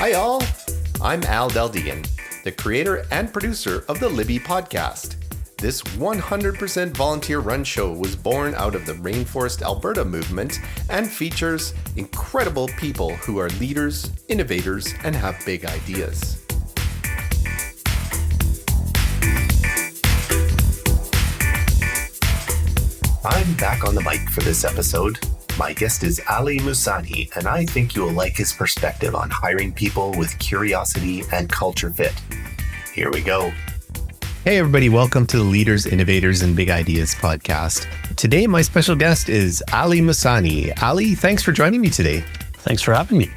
Hi all, I'm Degan, the creator and producer of the Libby podcast. This 100% volunteer-run show was born out of the Rainforest Alberta movement and features incredible people who are leaders, innovators, and have big ideas. I'm back on the mic for this episode. My guest is Aly Musani, and I think you'll like his perspective on hiring people with curiosity and culture fit. Here we go. Hey everybody, welcome to the Leaders, Innovators and Big Ideas podcast. Today, my special guest is Aly Musani. Aly, thanks for joining me today. Thanks for having me.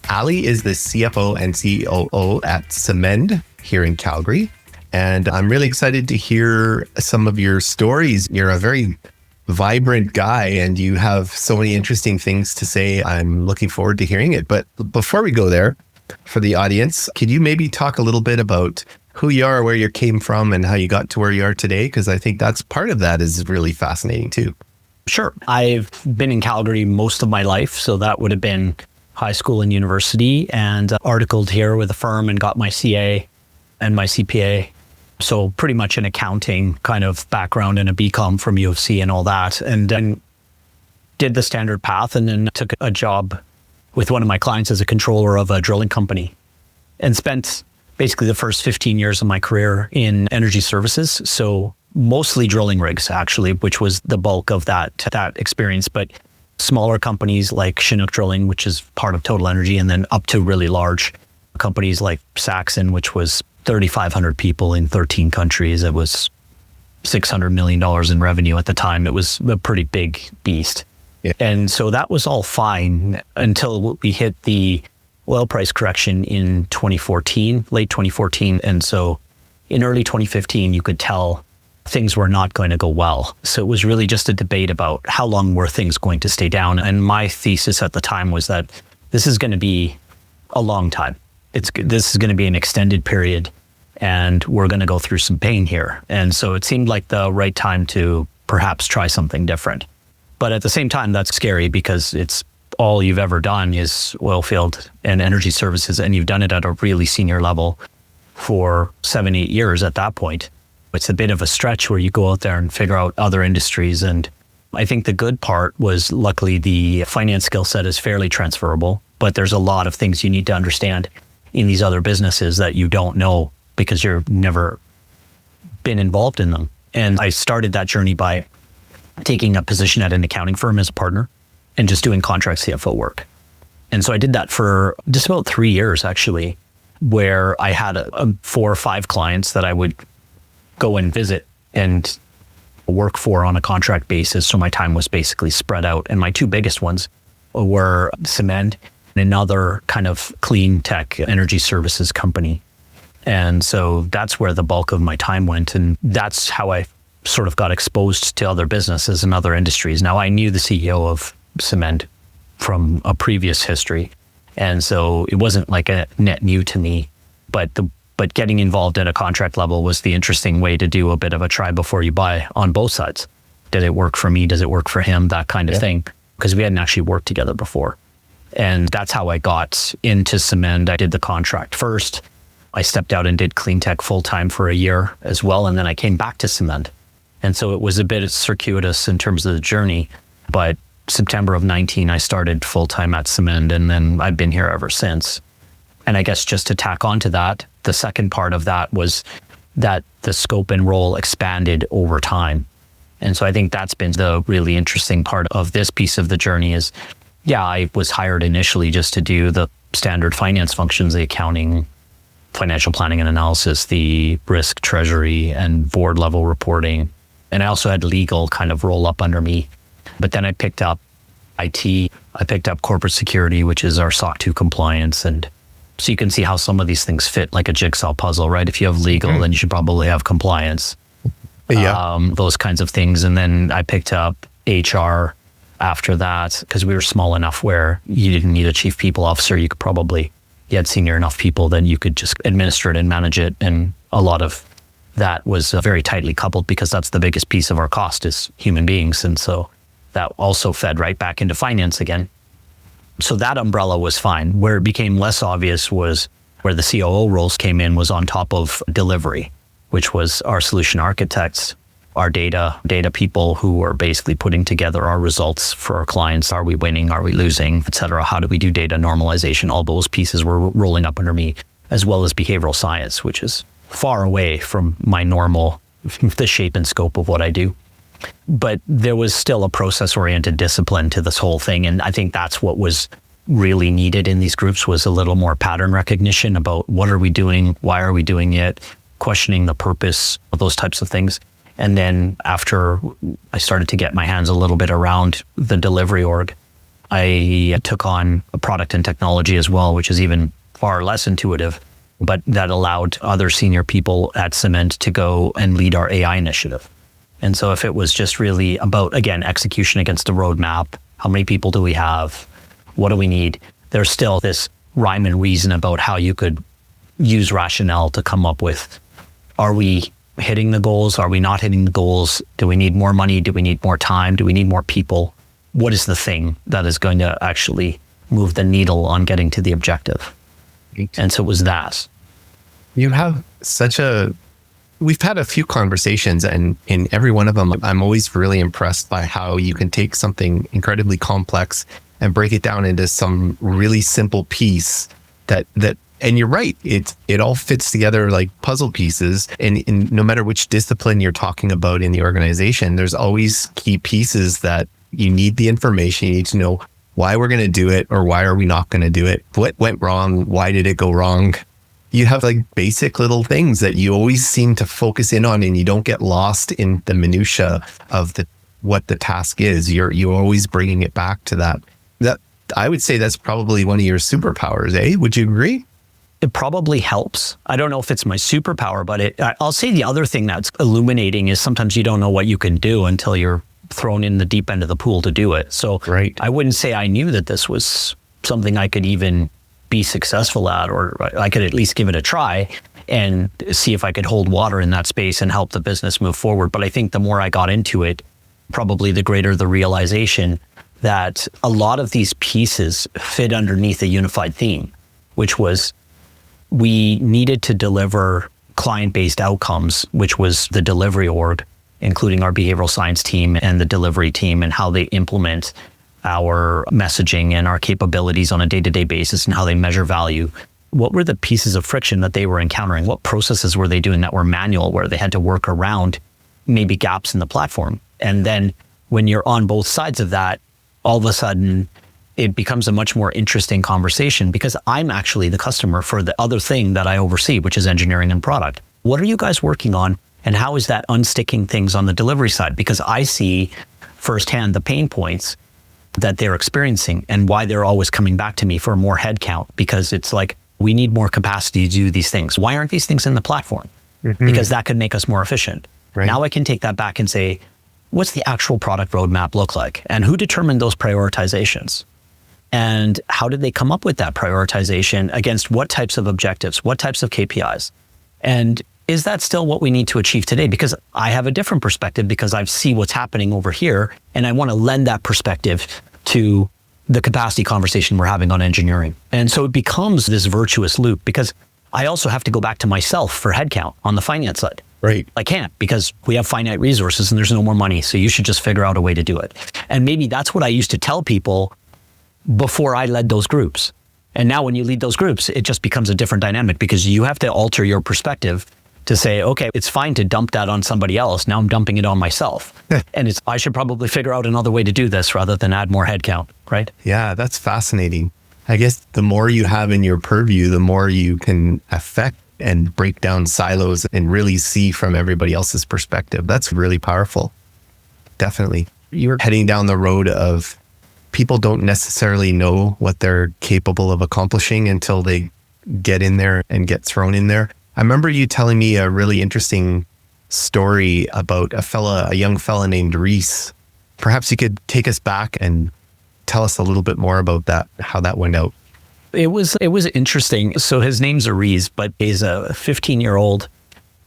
Aly is the CFO and COO at Symend here in Calgary. And I'm really excited to hear some of your stories. You're a very vibrant guy and you have so many interesting things to say. I'm looking forward to hearing it. But before we go there, for the audience, could you maybe talk a little bit about who you are, where you came from, and how you got to where you are today? Because I think that's part of that is really fascinating too. Sure. I've been in Calgary most of my life. So that would have been high school and university, and articled here with a firm and got my CA and my CPA. So pretty much an accounting kind of background and a BCom from U of C and all that. And then did the standard path and then took a job with one of my clients as a controller of a drilling company and spent basically the first 15 years of my career in energy services. So mostly drilling rigs, actually, which was the bulk of that experience. But smaller companies like Chinook Drilling, which is part of Total Energy, and then up to really large companies like Saxon, which was 3,500 people in 13 countries. It was $600 million in revenue at the time. It was a pretty big beast. Yeah. And so that was all fine until we hit the oil price correction in 2014, late 2014. And so in early 2015, you could tell things were not going to go well. So it was really just a debate about how long were things going to stay down. And my thesis at the time was that this is going to be a long time. This is going to be an extended period, and we're going to go through some pain here. And so it seemed like the right time to perhaps try something different. But at the same time, that's scary because it's all you've ever done is oil field and energy services, and you've done it at a really senior level for 7-8 years at that point. It's a bit of a stretch where you go out there and figure out other industries. And I think the good part was luckily the finance skill set is fairly transferable, but there's a lot of things you need to understand in these other businesses that you don't know because you've never been involved in them. And I started that journey by taking a position at an accounting firm as a partner and just doing contract CFO work. And so I did that for just about 3 years, actually, where I had 4 or 5 clients that I would go and visit and work for on a contract basis. So my time was basically spread out. And my 2 biggest ones were Symend, another kind of clean tech energy services company. And so that's where the bulk of my time went. And that's how I sort of got exposed to other businesses and other industries. Now, I knew the CEO of Symend from a previous history. And so it wasn't like a net new to me, but getting involved at a contract level was the interesting way to do a bit of a try before you buy on both sides. Did it work for me? Does it work for him? That kind of thing. Because we hadn't actually worked together before. And that's how I got into Symend. I did the contract first. I stepped out and did clean tech full time for a year as well. And then I came back to Symend. And so it was a bit circuitous in terms of the journey. But September of 19, I started full time at Symend. And then I've been here ever since. And I guess just to tack onto that, the second part of that was that the scope and role expanded over time. And so I think that's been the really interesting part of this piece of the journey is, yeah, I was hired initially just to do the standard finance functions, the accounting, financial planning and analysis, the risk, treasury, and board level reporting. And I also had legal kind of roll up under me. But then I picked up IT, I picked up corporate security, which is our SOC 2 compliance. And so you can see how some of these things fit like a jigsaw puzzle, right? If you have legal, then you should probably have compliance. Yeah. Those kinds of things. And then I picked up HR after that because we were small enough where you didn't need a chief people officer. You had senior enough people that you could just administer it and manage it. And a lot of that was very tightly coupled because that's the biggest piece of our cost is human beings. And so that also fed right back into finance again. So that umbrella was fine. Where it became less obvious was where the COO roles came in was on top of delivery, which was our solution architects, our data people who were basically putting together our results for our clients. Are we winning? Are we losing? Et cetera. How do we do data normalization? All those pieces were rolling up under me, as well as behavioral science, which is far away from my normal, the shape and scope of what I do. But there was still a process-oriented discipline to this whole thing. And I think that's what was really needed in these groups, was a little more pattern recognition about what are we doing? Why are we doing it? Questioning the purpose of those types of things. And then after I started to get my hands a little bit around the delivery org, I took on a product and technology as well, which is even far less intuitive, but that allowed other senior people at Symend to go and lead our AI initiative. And so if it was just really about, again, execution against a roadmap, how many people do we have? What do we need? There's still this rhyme and reason about how you could use rationale to come up with, are we hitting the goals? Are we not hitting the goals? Do we need more money? Do we need more time? Do we need more people? What is the thing that is going to actually move the needle on getting to the objective? And so it was that. You have we've had a few conversations, and in every one of them, I'm always really impressed by how you can take something incredibly complex and break it down into some really simple piece that and you're right, it all fits together like puzzle pieces. And no matter which discipline you're talking about in the organization, there's always key pieces that you need the information. You need to know why we're going to do it, or why are we not going to do it? What went wrong? Why did it go wrong? You have like basic little things that you always seem to focus in on, and you don't get lost in the minutia of what the task is. You're always bringing it back to that. That I would say that's probably one of your superpowers, eh? Would you agree? It probably helps. I don't know if it's my superpower, but I'll say the other thing that's illuminating is sometimes you don't know what you can do until you're thrown in the deep end of the pool to do it. So right. I wouldn't say I knew that this was something I could even be successful at, or I could at least give it a try and see if I could hold water in that space and help the business move forward. But I think the more I got into it, probably the greater the realization that a lot of these pieces fit underneath a unified theme, which was we needed to deliver client-based outcomes, which was the delivery org, including our behavioral science team and the delivery team, and how they implement our messaging and our capabilities on a day-to-day basis, and how they measure value. What were the pieces of friction that they were encountering? What processes were they doing that were manual, where they had to work around maybe gaps in the platform? And then when you're on both sides of that, all of a sudden, it becomes a much more interesting conversation, because I'm actually the customer for the other thing that I oversee, which is engineering and product. What are you guys working on? And how is that unsticking things on the delivery side? Because I see firsthand the pain points that they're experiencing and why they're always coming back to me for more headcount, because it's like, we need more capacity to do these things. Why aren't these things in the platform? Mm-hmm. Because that could make us more efficient. Right. Now I can take that back and say, what's the actual product roadmap look like? And who determined those prioritizations? And how did they come up with that prioritization against what types of objectives, what types of KPIs? And is that still what we need to achieve today? Because I have a different perspective, because I see what's happening over here, and I want to lend that perspective to the capacity conversation we're having on engineering. And so it becomes this virtuous loop, because I also have to go back to myself for headcount on the finance side. Right. I can't, because we have finite resources and there's no more money. So you should just figure out a way to do it. And maybe that's what I used to tell people before I led those groups. And now when you lead those groups, it just becomes a different dynamic, because you have to alter your perspective to say, okay, it's fine to dump that on somebody else. Now I'm dumping it on myself. And I should probably figure out another way to do this rather than add more headcount, right? Yeah, that's fascinating. I guess the more you have in your purview, the more you can affect and break down silos and really see from everybody else's perspective. That's really powerful. Definitely. You're heading down the road of people don't necessarily know what they're capable of accomplishing until they get in there and get thrown in there. I remember you telling me a really interesting story about a young fella named Reese. Perhaps you could take us back and tell us a little bit more about that, how that went out. It was interesting. So his name's Aries, but he's a 15-year-old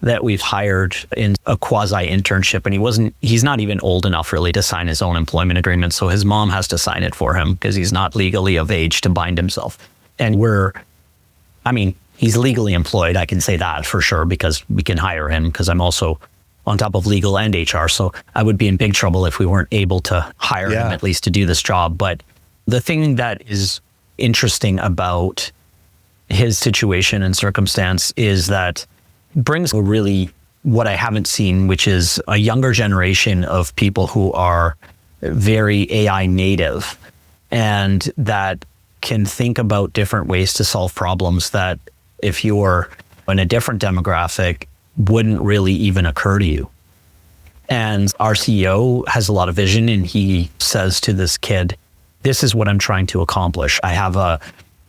that we've hired in a quasi internship, and he's not even old enough really to sign his own employment agreement. So his mom has to sign it for him because he's not legally of age to bind himself. And he's legally employed. I can say that for sure because we can hire him because I'm also on top of legal and HR. So I would be in big trouble if we weren't able to hire him at least to do this job. But the thing that is interesting about his situation and circumstance is that brings a really what I haven't seen, which is a younger generation of people who are very AI native and that can think about different ways to solve problems that if you're in a different demographic wouldn't really even occur to you. And our CEO has a lot of vision, and he says to this kid, this is what I'm trying to accomplish. I have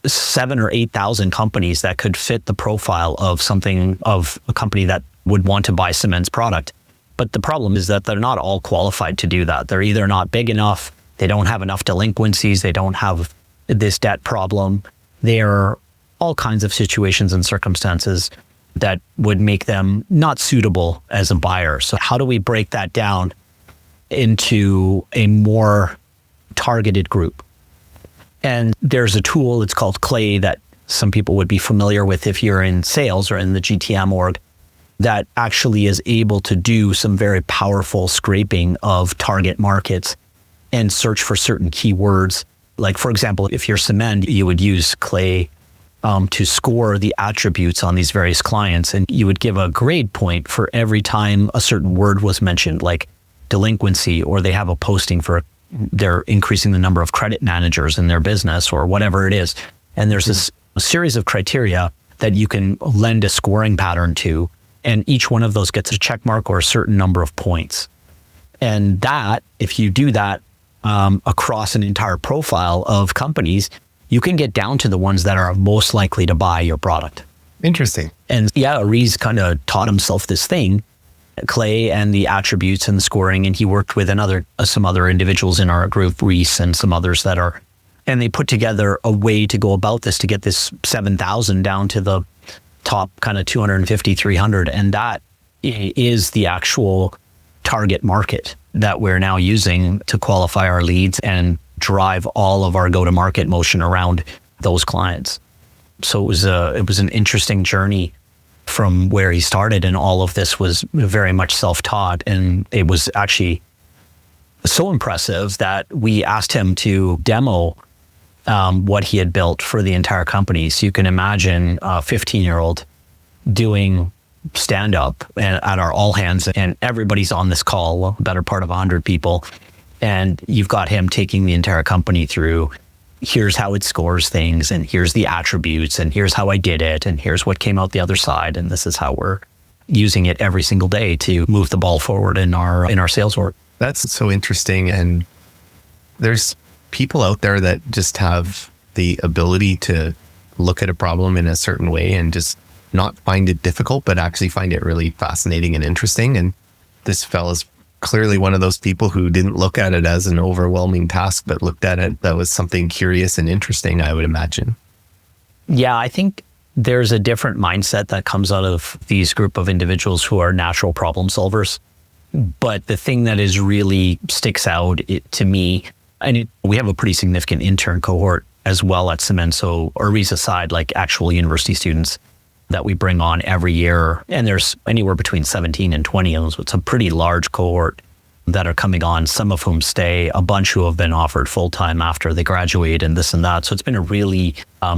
7,000 or 8,000 companies that could fit the profile of a company that would want to buy Symend's product. But the problem is that they're not all qualified to do that. They're either not big enough, they don't have enough delinquencies, they don't have this debt problem. There are all kinds of situations and circumstances that would make them not suitable as a buyer. So how do we break that down into a more targeted group? And there's a tool, it's called Clay, that some people would be familiar with if you're in sales or in the GTM org, that actually is able to do some very powerful scraping of target markets and search for certain keywords. Like, for example, if you're Symend, you would use Clay to score the attributes on these various clients. And you would give a grade point for every time a certain word was mentioned, like delinquency, or they have a posting for they're increasing the number of credit managers in their business or whatever it is. And there's this series of criteria that you can lend a scoring pattern to. And each one of those gets a check mark or a certain number of points. And that, if you do that across an entire profile of companies, you can get down to the ones that are most likely to buy your product. Interesting. And Reese kind of taught himself this thing, Clay, and the attributes and the scoring. And he worked with some other individuals in our group, Reese and some others and they put together a way to go about this to get this 7,000 down to the top kind of 250, 300. And that is the actual target market that we're now using to qualify our leads and drive all of our go-to-market motion around those clients. So it was an interesting journey from where he started, and all of this was very much self-taught. And it was actually so impressive that we asked him to demo what he had built for the entire company. So you can imagine a 15-year-old doing stand-up at our all hands, and everybody's on this call, better part of 100 people. And you've got him taking the entire company through, here's how it scores things, and here's the attributes, and here's how I did it, and here's what came out the other side, and this is how we're using it every single day to move the ball forward in our sales org. That's so interesting. And there's people out there that just have the ability to look at a problem in a certain way and just not find it difficult, but actually find it really fascinating and interesting. And this fella's clearly one of those people who didn't look at it as an overwhelming task, but looked at it that was something curious and interesting, I would imagine. Yeah, I think there's a different mindset that comes out of these group of individuals who are natural problem solvers. But the thing that is really sticks out to me, we have a pretty significant intern cohort as well at Symend. So Aries aside, like actual university students that we bring on every year. And there's anywhere between 17 and 20 of them. So it's a pretty large cohort that are coming on, some of whom stay, a bunch who have been offered full-time after they graduate and this and that. So it's been a really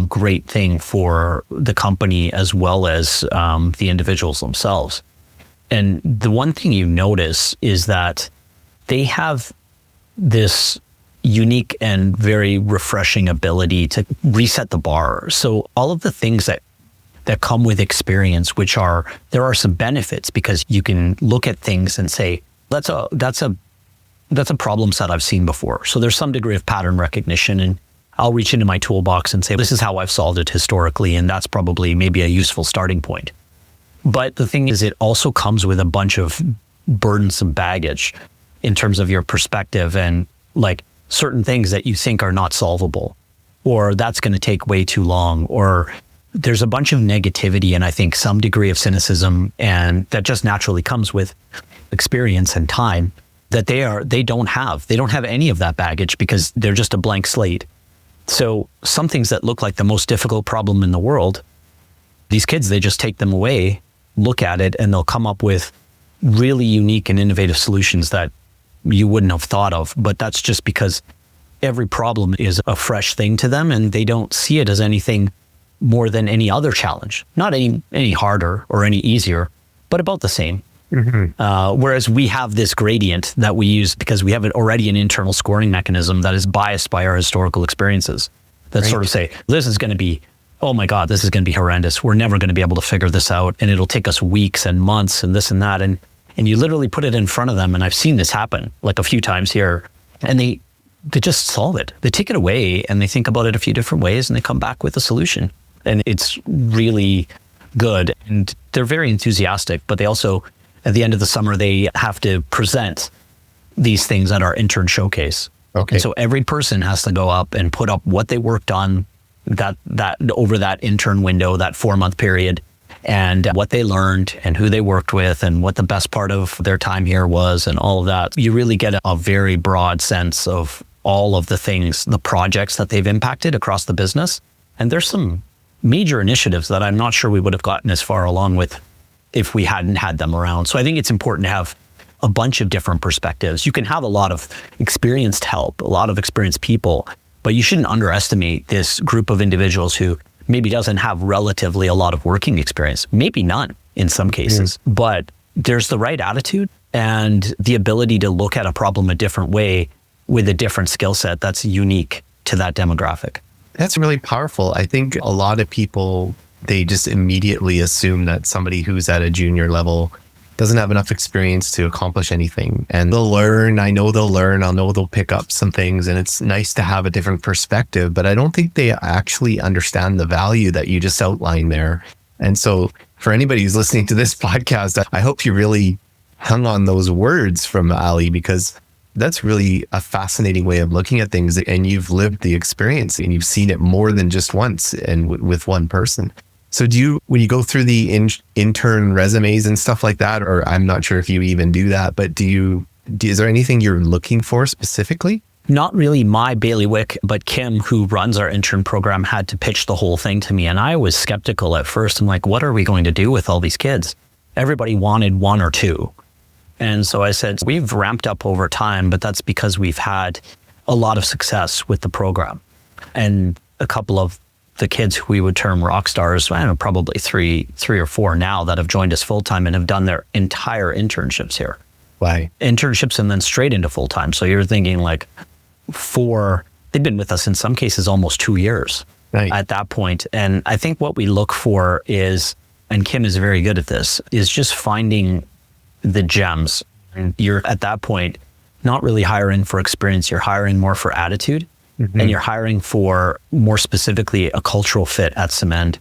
great thing for the company as well as the individuals themselves. And the one thing you notice is that they have this unique and very refreshing ability to reset the bar. So all of the things that come with experience, there are some benefits because you can look at things and say, that's a problem set I've seen before. So there's some degree of pattern recognition, and I'll reach into my toolbox and say, this is how I've solved it historically. And that's probably maybe a useful starting point. But the thing is, it also comes with a bunch of burdensome baggage in terms of your perspective and like certain things that you think are not solvable, or that's going to take way too long, or there's a bunch of negativity and I think some degree of cynicism, and that just naturally comes with experience and time that they don't have. They don't have any of that baggage because they're just a blank slate. So some things that look like the most difficult problem in the world, these kids, they just take them away, look at it, and they'll come up with really unique and innovative solutions that you wouldn't have thought of. But that's just because every problem is a fresh thing to them and they don't see it as anything more than any other challenge. Not any harder or any easier, but about the same. Whereas we have this gradient that we use because we have already an internal scoring mechanism that is biased by our historical experiences that sort of say, this is going to be, oh my God, this is going to be horrendous. We're never going to be able to figure this out. And it'll take us weeks and months and this and that. And you literally put it in front of them. And I've seen this happen like a few times here. And they just solve it. They take it away and they think about it a few different ways and they come back with a solution. And it's really good. And they're very enthusiastic, but they also, at the end of the summer, they have to present these things at our intern showcase. Okay. And so every person has to go up and put up what they worked on that over that intern window, that 4-month period, and what they learned and who they worked with and what the best part of their time here was and all of that. You really get a very broad sense of all of the things, the projects that they've impacted across the business. And there's some major initiatives that I'm not sure we would have gotten as far along with if we hadn't had them around. So I think it's important to have a bunch of different perspectives. You can have a lot of experienced help, a lot of experienced people, but you shouldn't underestimate this group of individuals who maybe doesn't have relatively a lot of working experience, maybe none in some cases, but there's the right attitude and the ability to look at a problem a different way with a different skill set that's unique to that demographic. That's really powerful. I think a lot of people, they just immediately assume that somebody who's at a junior level doesn't have enough experience to accomplish anything. And they'll learn, I know they'll pick up some things, and it's nice to have a different perspective, but I don't think they actually understand the value that you just outlined there. And so for anybody who's listening to this podcast, I hope you really hung on those words from Aly, because that's really a fascinating way of looking at things. And you've lived the experience and you've seen it more than just once and with one person. So when you go through the intern resumes and stuff like that, or I'm not sure if you even do that, but is there anything you're looking for specifically? Not really my bailiwick, but Kim, who runs our intern program, had to pitch the whole thing to me. And I was skeptical at first. I'm like, what are we going to do with all these kids? Everybody wanted one or two. And so I said, we've ramped up over time, but that's because we've had a lot of success with the program. And a couple of the kids who we would term rock stars, I don't know, probably three or four now that have joined us full-time and have done their entire internships here. Why? Internships and then straight into full-time. So you're thinking like they've been with us in some cases almost 2 years at that point. And I think what we look for is, and Kim is very good at this, is just finding the gems. And you're at that point not really hiring for experience, you're hiring more for attitude. And you're hiring for, more specifically, a cultural fit at Symend.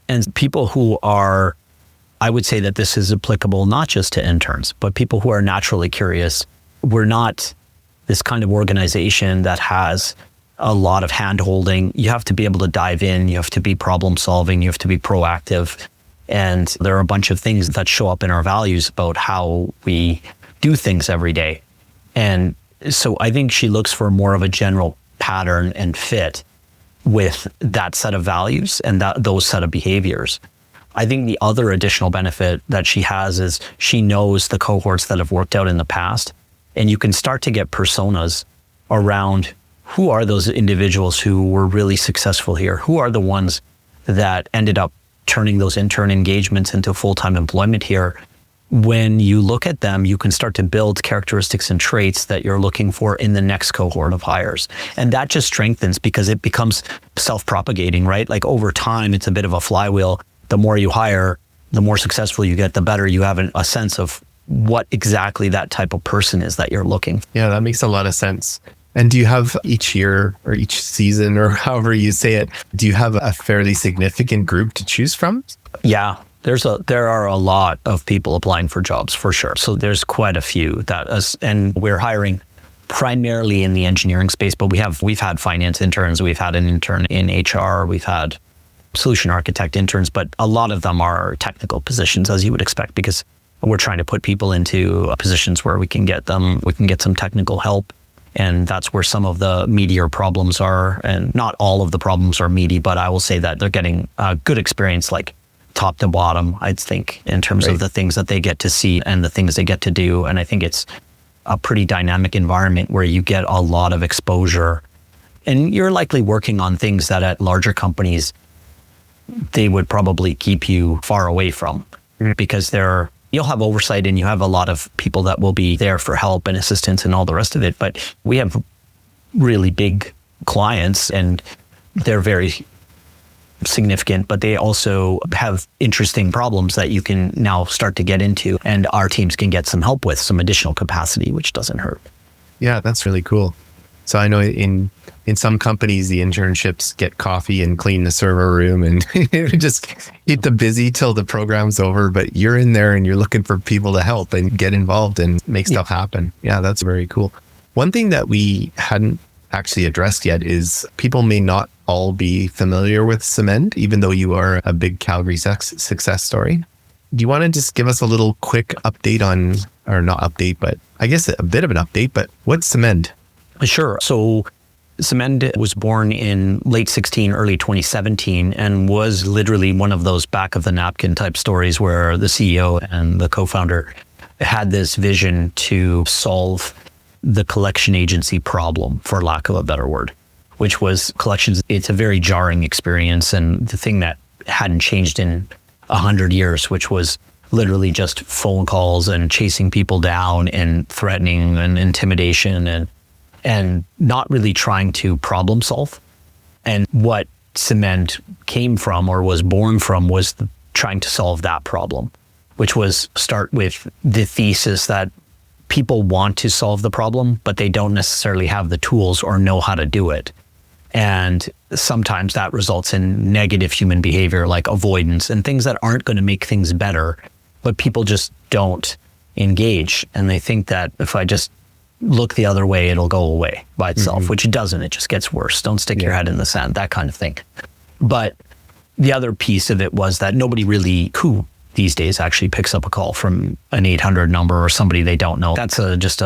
And people who are, I would say that this is applicable not just to interns, but people who are naturally curious. We're not this kind of organization that has a lot of hand-holding. You have to be able to dive in, you have to be problem solving, you have to be proactive. And there are a bunch of things that show up in our values about how we do things every day. And so I think she looks for more of a general pattern and fit with that set of values and those set of behaviors. I think the other additional benefit that she has is she knows the cohorts that have worked out in the past, and you can start to get personas around who are those individuals who were really successful here, who are the ones that ended up turning those intern engagements into full-time employment here. When you look at them, you can start to build characteristics and traits that you're looking for in the next cohort of hires. And that just strengthens because it becomes self-propagating, right? Like over time, it's a bit of a flywheel. The more you hire, the more successful you get, the better you have a sense of what exactly that type of person is that you're looking for. Yeah, that makes a lot of sense. And do you have each year or each season or however you say it, do you have a fairly significant group to choose from? Yeah. There are a lot of people applying for jobs for sure. So there's quite a few and we're hiring primarily in the engineering space, but we've had finance interns, we've had an intern in HR, we've had solution architect interns, but a lot of them are technical positions, as you would expect, because we're trying to put people into positions where we can get some technical help. And that's where some of the meatier problems are. And not all of the problems are meaty, but I will say that they're getting a good experience, like top to bottom, I'd think, in terms of the things that they get to see and the things they get to do. And I think it's a pretty dynamic environment where you get a lot of exposure. And you're likely working on things that at larger companies, they would probably keep you far away from, because you'll have oversight and you have a lot of people that will be there for help and assistance and all the rest of it. But we have really big clients and they're very significant, but they also have interesting problems that you can now start to get into, and our teams can get some help with some additional capacity, which doesn't hurt. Yeah, that's really cool. So I know in some companies, the internships get coffee and clean the server room and just keep them busy till the program's over. But you're in there and you're looking for people to help and get involved and make stuff happen. Yeah, that's very cool. One thing that we hadn't actually addressed yet is people may not all be familiar with Symend, even though you are a big Calgary success story. Do you want to just give us a little quick update on, or not update, but I guess a bit of an update, but what's Symend? Sure. So Symend was born in late 16, early 2017, and was literally one of those back of the napkin type stories where the CEO and the co-founder had this vision to solve the collection agency problem, for lack of a better word, which was collections. It's a very jarring experience, and the thing that hadn't changed in 100 years, which was literally just phone calls and chasing people down and threatening and intimidation and not really trying to problem solve. And what Symend came from, or was born from, was trying to solve that problem, which was start with the thesis that people want to solve the problem, but they don't necessarily have the tools or know how to do it. And sometimes that results in negative human behavior like avoidance and things that aren't going to make things better, but people just don't engage. And they think that if I just look the other way, it'll go away by itself, which it doesn't. It just gets worse. Don't stick your head in the sand, that kind of thing. But the other piece of it was that nobody really, who these days actually picks up a call from an 800 number or somebody they don't know. That's it's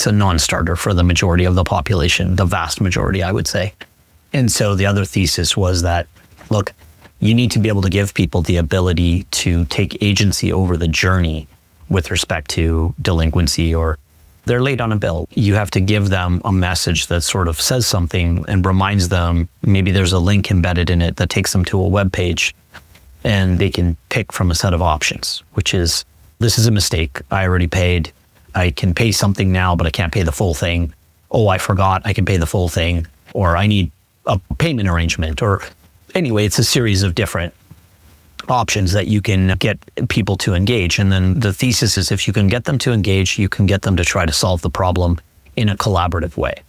a non-starter for the majority of the population, the vast majority, I would say. And so the other thesis was that, look, you need to be able to give people the ability to take agency over the journey with respect to delinquency, or they're late on a bill. You have to give them a message that sort of says something and reminds them, maybe there's a link embedded in it that takes them to a web page, and they can pick from a set of options, which is, this is a mistake. I already paid. I can pay something now, but I can't pay the full thing. Oh, I forgot. I can pay the full thing. Or I need a payment arrangement. Or anyway, it's a series of different options that you can get people to engage. And then the thesis is, if you can get them to engage, you can get them to try to solve the problem in a collaborative way.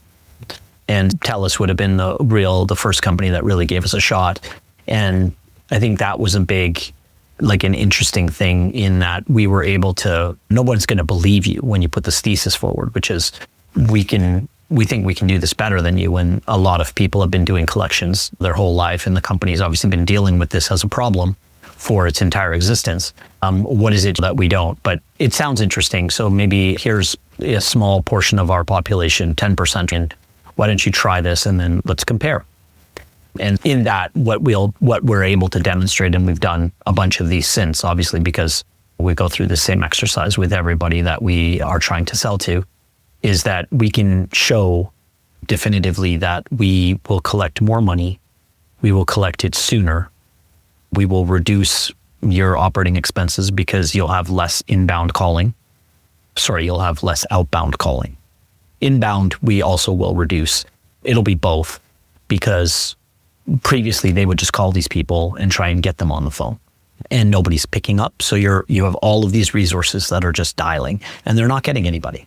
And TELUS would have been the first company that really gave us a shot. And I think that was an interesting thing, in that we were able to, no one's going to believe you when you put this thesis forward, which is, we think we can do this better than you, when a lot of people have been doing collections their whole life, and the company's obviously been dealing with this as a problem for its entire existence. What is it that we don't? But it sounds interesting. So maybe here's a small portion of our population, 10%, and why don't you try this, and then let's compare. And in that, what we're able to demonstrate, and we've done a bunch of these since, obviously, because we go through the same exercise with everybody that we are trying to sell to, is that we can show definitively that we will collect more money, we will collect it sooner, we will reduce your operating expenses because you'll have less outbound calling. Inbound, we also will reduce. It'll be both, because previously they would just call these people and try and get them on the phone, and nobody's picking up. So you have all of these resources that are just dialing, and they're not getting anybody.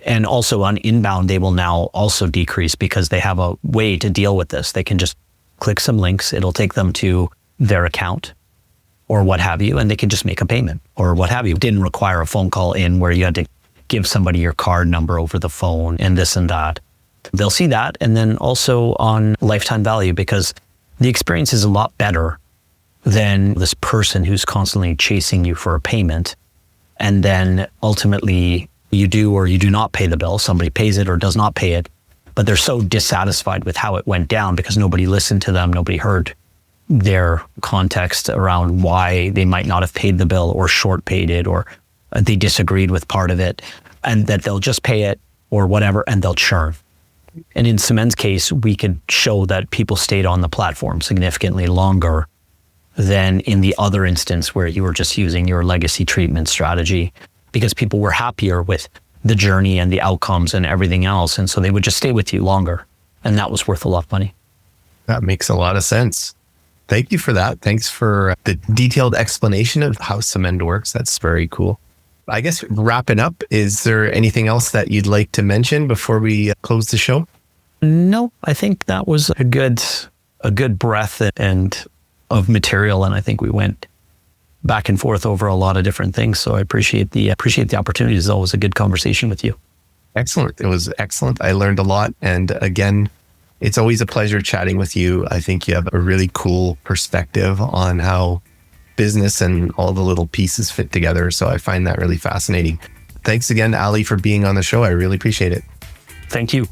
And also on inbound, they will now also decrease, because they have a way to deal with this. They can just click some links. It'll take them to their account or what have you, and they can just make a payment or what have you. It didn't require a phone call in where you had to give somebody your card number over the phone and this and that. They'll see that. And then also on lifetime value, because the experience is a lot better than this person who's constantly chasing you for a payment. And then ultimately you do or you do not pay the bill. Somebody pays it or does not pay it, but they're so dissatisfied with how it went down because nobody listened to them. Nobody heard their context around why they might not have paid the bill or short paid it, or they disagreed with part of it, and that they'll just pay it or whatever, and they'll churn. And in Symend's case, we could show that people stayed on the platform significantly longer than in the other instance where you were just using your legacy treatment strategy, because people were happier with the journey and the outcomes and everything else. And so they would just stay with you longer. And that was worth a lot of money. That makes a lot of sense. Thank you for that. Thanks for the detailed explanation of how Symend works. That's very cool. I guess wrapping up, is there anything else that you'd like to mention before we close the show? No, I think that was a good breadth and of material. And I think we went back and forth over a lot of different things. So I appreciate the opportunity. It's always a good conversation with you. Excellent. It was excellent. I learned a lot. And again, it's always a pleasure chatting with you. I think you have a really cool perspective on how business and all the little pieces fit together. So I find that really fascinating. Thanks again, Aly, for being on the show. I really appreciate it. Thank you.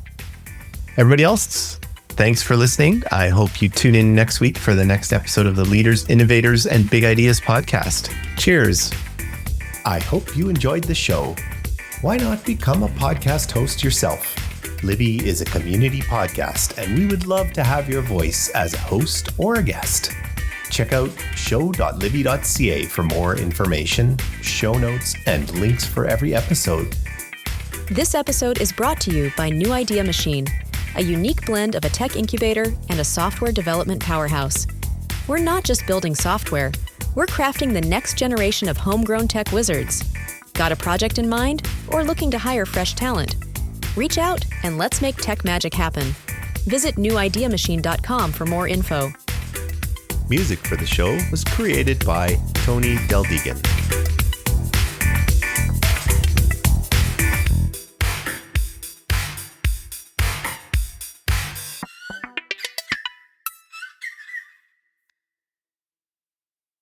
Everybody else, thanks for listening. I hope you tune in next week for the next episode of the Leaders, Innovators and Big Ideas podcast. Cheers. I hope you enjoyed the show. Why not become a podcast host yourself? Libby is a community podcast, and we would love to have your voice as a host or a guest. Check out show.libby.ca for more information, show notes, and links for every episode. This episode is brought to you by New Idea Machine, a unique blend of a tech incubator and a software development powerhouse. We're not just building software, we're crafting the next generation of homegrown tech wizards. Got a project in mind or looking to hire fresh talent? Reach out and let's make tech magic happen. Visit newideamachine.com for more info. Music for the show was created by Tony Del Degan.